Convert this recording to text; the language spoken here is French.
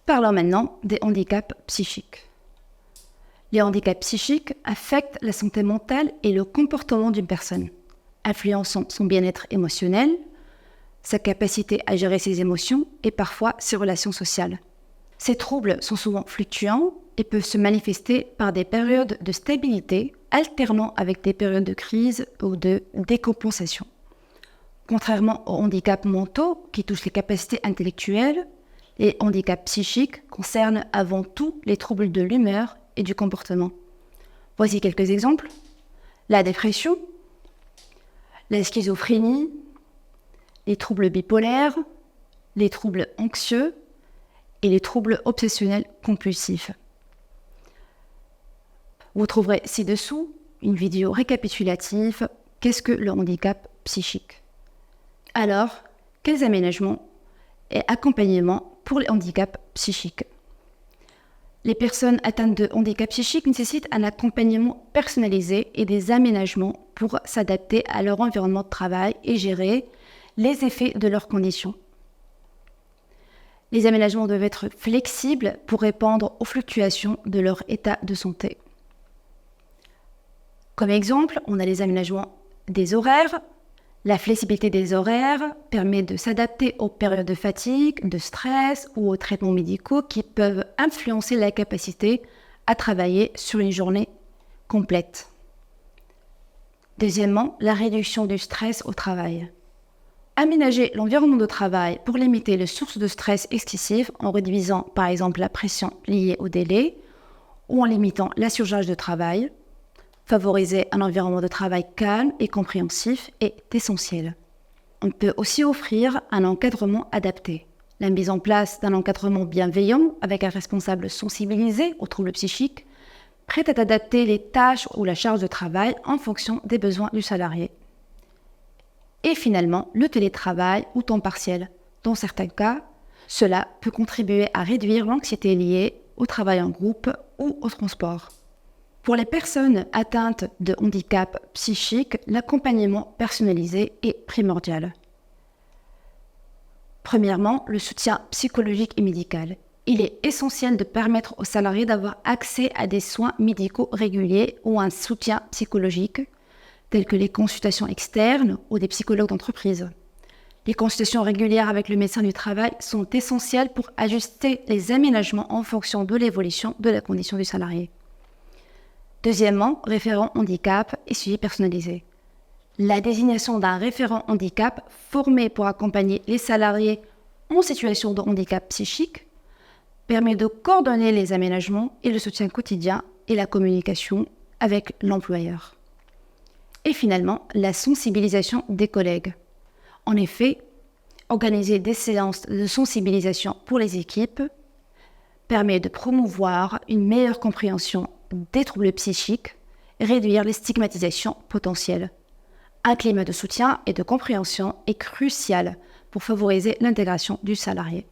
Parlons maintenant des handicaps psychiques. Les handicaps psychiques affectent la santé mentale et le comportement d'une personne, influençant son bien-être émotionnel, sa capacité à gérer ses émotions et parfois ses relations sociales. Ces troubles sont souvent fluctuants et peuvent se manifester par des périodes de stabilité alternant avec des périodes de crise ou de décompensation. Contrairement aux handicaps mentaux qui touchent les capacités intellectuelles, les handicaps psychiques concernent avant tout les troubles de l'humeur et du comportement. Voici quelques exemples. La dépression, la schizophrénie, les troubles bipolaires, les troubles anxieux et les troubles obsessionnels compulsifs. Vous trouverez ci-dessous une vidéo récapitulative. Qu'est-ce que le handicap psychique? Alors, quels aménagements et accompagnements pour les handicaps psychiques? Les personnes atteintes de handicap psychique nécessitent un accompagnement personnalisé et des aménagements pour s'adapter à leur environnement de travail et gérer les effets de leurs conditions. Les aménagements doivent être flexibles pour répondre aux fluctuations de leur état de santé. Comme exemple, on a les aménagements des horaires. La flexibilité des horaires permet de s'adapter aux périodes de fatigue, de stress ou aux traitements médicaux qui peuvent influencer la capacité à travailler sur une journée complète. Deuxièmement, la réduction du stress au travail. Aménager l'environnement de travail pour limiter les sources de stress excessives en réduisant par exemple la pression liée au délai ou en limitant la surcharge de travail. Favoriser un environnement de travail calme et compréhensif est essentiel. On peut aussi offrir un encadrement adapté. La mise en place d'un encadrement bienveillant avec un responsable sensibilisé aux troubles psychiques, prêt à adapter les tâches ou la charge de travail en fonction des besoins du salarié. Et finalement, le télétravail ou temps partiel. Dans certains cas, cela peut contribuer à réduire l'anxiété liée au travail en groupe ou au transport. Pour les personnes atteintes de handicap psychique, l'accompagnement personnalisé est primordial. Premièrement, le soutien psychologique et médical. Il est essentiel de permettre aux salariés d'avoir accès à des soins médicaux réguliers ou un soutien psychologique, tels que les consultations externes ou des psychologues d'entreprise. Les consultations régulières avec le médecin du travail sont essentielles pour ajuster les aménagements en fonction de l'évolution de la condition du salarié. Deuxièmement, référent handicap et suivi personnalisé. La désignation d'un référent handicap formé pour accompagner les salariés en situation de handicap psychique permet de coordonner les aménagements et le soutien quotidien et la communication avec l'employeur. Et finalement, la sensibilisation des collègues. En effet, organiser des séances de sensibilisation pour les équipes permet de promouvoir une meilleure compréhension des troubles psychiques, réduire les stigmatisations potentielles. Un climat de soutien et de compréhension est crucial pour favoriser l'intégration du salarié.